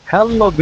Hello,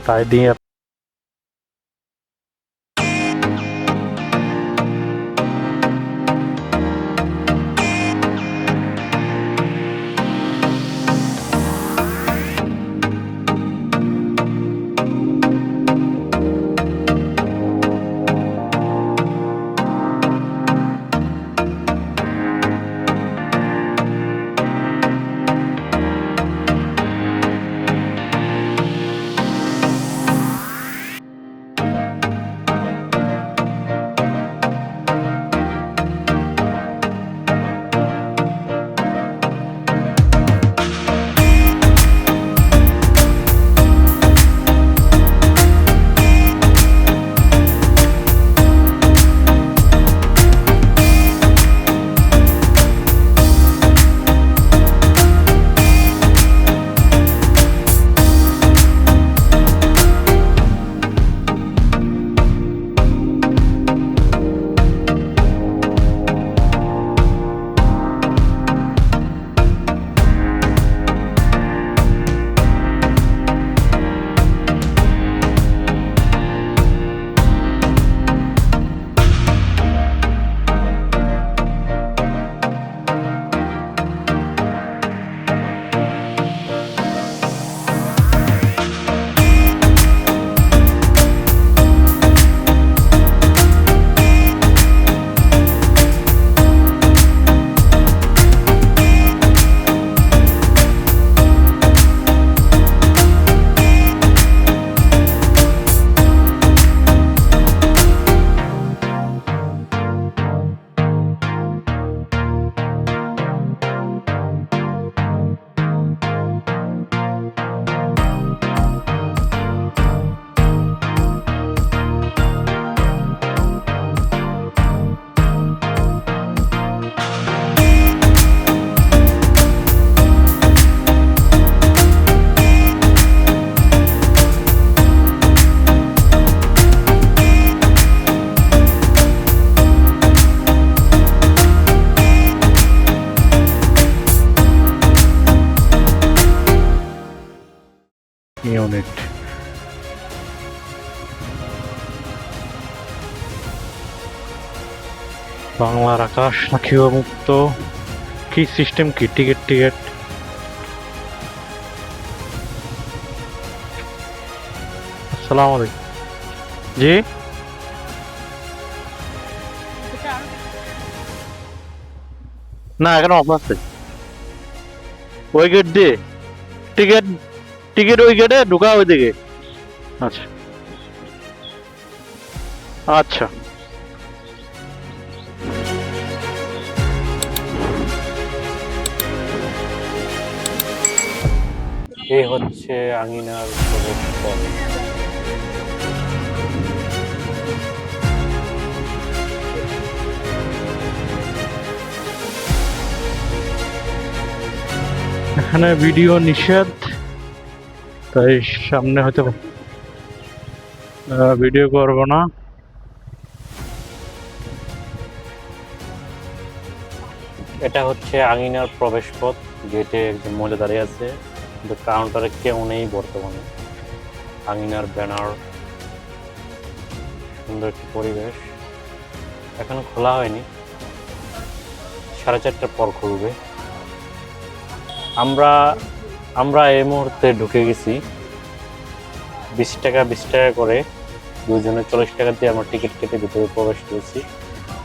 tayo din. Unit. বাংলার আকাশ নাকি মুক্ত, কি সিস্টেম, কি টিকিট টিকিট। আসসালামু আলাইকুম। জি, না এখানে অফ আছে। ওই গেট দিয়ে টিকিট, টিকিট ওই গেটে ঢুকা ওইদিকে। আচ্ছা আচ্ছা। এই হচ্ছে আঙিনার প্রবেশপথ। এখানে ভিডিও নিষেধ, তাই সামনে হয়তো ভিডিও করব না। এটা হচ্ছে আঙিনার প্রবেশপথ। গেটে একজন মহিলা দাঁড়িয়ে আছে, কিন্তু কাউন্টারে কেউ নেই বর্তমানে। আঙিনার ব্যানার, সুন্দর একটি পরিবেশ। এখনো খোলা হয়নি, 4:30টার পর খুলবে। আমরা এই মুহূর্তে ঢুকে গেছি। 20 টাকা করে দুজনে 40 টাকা দিয়ে আমরা টিকিট কেটে ভিতরে প্রবেশ করেছি।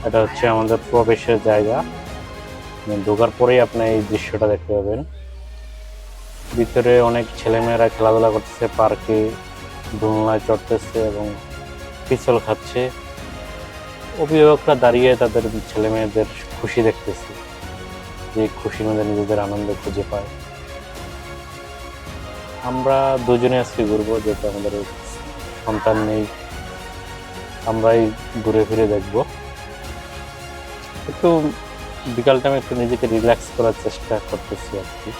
এটা হচ্ছে আমাদের প্রবেশের জায়গা। ঢোকার পরেই আপনি এই দৃশ্যটা দেখতে পাবেন। ভিতরে অনেক ছেলেমেয়েরা খেলাধুলা করতেছে, পার্কে দোলনায় চড়তেছে এবং পিছল খাচ্ছে। অভিভাবকরা দাঁড়িয়ে তাদের ছেলে মেয়েদের খুশি দেখতেছে, যে খুশির মধ্যে নিজেদের আনন্দ খুঁজে পায়। আমরা দুজনে আজকে ঘুরবো, যেহেতু আমাদের সন্তান নেই, আমরাই ঘুরে ফিরে দেখবো। একটু বিকাল টাইমে একটু নিজেকে রিল্যাক্স করার চেষ্টা করতেছি আর কি।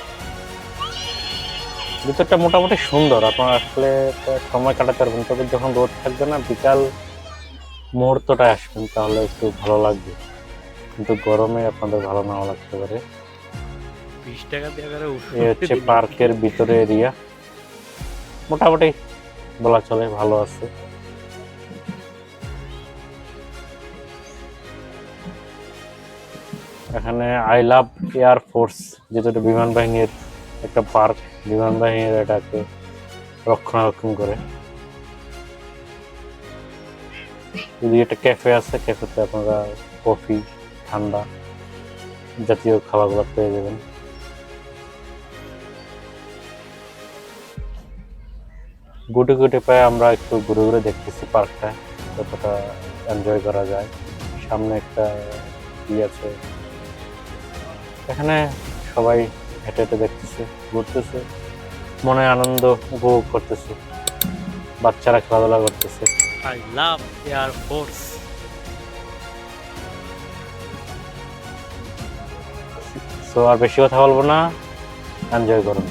ভিতরটা মোটামুটি সুন্দর, আপনারা আসলে সময় কাটাতে পারবেন। তবে যখন রোদ থাকবে না, বিকাল মুহূর্তটা আসবেন, তাহলে একটু ভালো লাগবে। কিন্তু গরমে আপনাদের ভালো নাও লাগতে পারে। 20 টাকা দিয়ে এই হচ্ছে পার্কের ভিতরে এরিয়া। মোটামুটি বলা চলে ভালো আছে। এখানে আই লাভ এয়ার ফোর্স, যেটা বিমান বাহিনীর একটা পার্ক। বিমান বাহিনীর এটাকে রক্ষণাবেক্ষণ করে। যদি একটা ক্যাফে আছে, ক্যাফেতে আপনারা কফি, ঠান্ডা জাতীয় খাবারগুলো পেয়ে যাবেন। গুটে গুটে পায়ে আমরা একটু ঘুরে ঘুরে দেখতেছি পার্কটা, কতটা এনজয় করা যায়। সামনে একটা আছে, এখানে সবাই হেঁটে হেঁটে দেখতেছে, ঘুরতেছে, মনে আনন্দ উপভোগ করতেছে। বাচ্চারা খেলাধুলা করতেছে। I love air force. So আর বেশি কথা বলবো না, এনজয় করুন।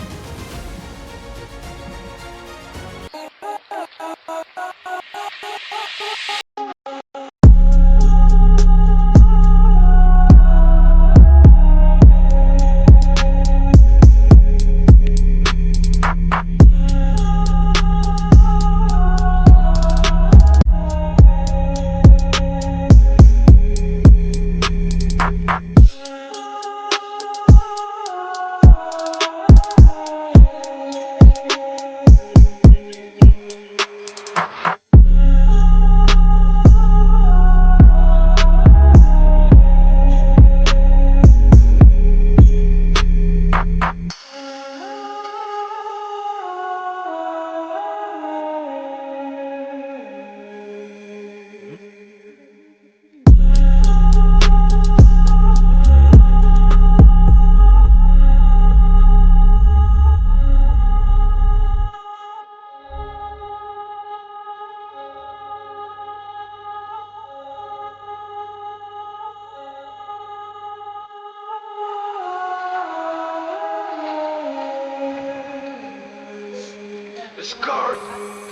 Discard!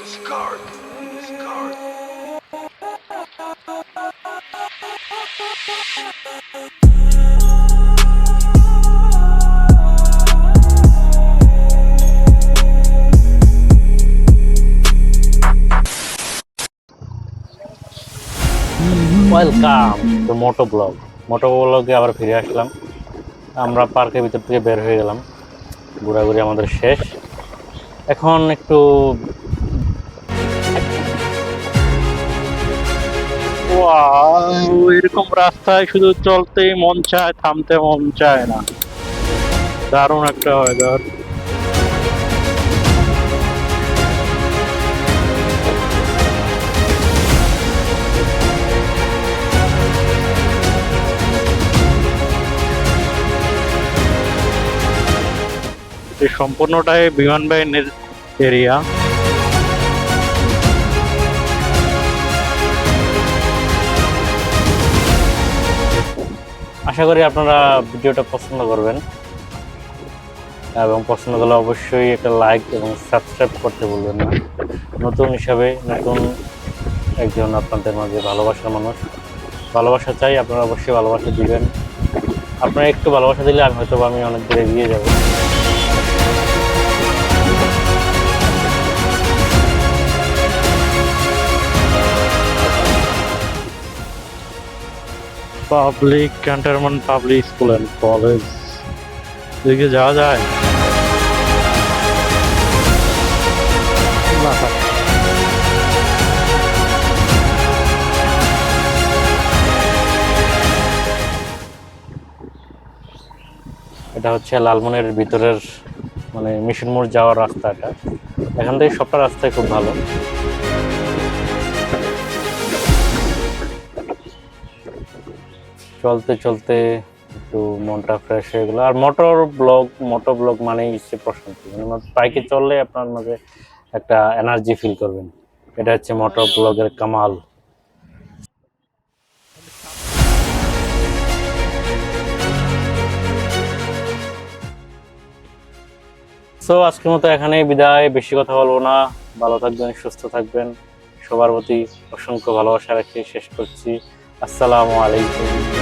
Discard! Discard! Welcome to moto blog. Moto ব্লগে আবার ফিরে আসলাম। আমরা পার্কের ভিতর থেকে বের হয়ে গেলাম, ঘোরাঘুরি আমাদের শেষ। এখন একটু এরকম রাস্তায় শুধু চলতেই মন চায়, থামতে মন চায় না। দারুণ একটা ওয়েদার। এই সম্পূর্ণটাই বিমান বাহিনীর এরিয়া। আশা করি আপনারা ভিডিওটা পছন্দ করবেন, এবং পছন্দ করলে অবশ্যই একটা লাইক এবং সাবস্ক্রাইব করতে ভুলবেন না। নতুন হিসাবে নতুন একজন আপনাদের মাঝে ভালোবাসার মানুষ, ভালোবাসা চাই, আপনারা অবশ্যই ভালোবাসা দিবেন। আপনারা একটু ভালোবাসা দিলে আমি অনেক দূরে এগিয়ে যাব। Public cantonment public school and college, এদিকে যাওয়া যায়? না। এটা হচ্ছে লালমনের ভিতরের মানে মিশন মোড় যাওয়ার রাস্তাটা। এখান থেকে সবটা রাস্তায় খুব ভালো। চলতে চলতে একটু মনটা ফ্রেশ হয়ে গেল। আর মোটো ব্লগ মানেই হচ্ছে প্রশান্তি, মানে বাইকে চললে আপনার মাঝে একটা এনার্জি ফিল করবেন। এটা হচ্ছে মোটো ব্লগের কামাল। সো আজকের মতো এখানেই বিদায়, বেশি কথা বলবো না। ভালো থাকবেন, সুস্থ থাকবেন, সবার প্রতি অসংখ্য ভালোবাসা রেখে শেষ করছি। আসসালামু আলাইকুম।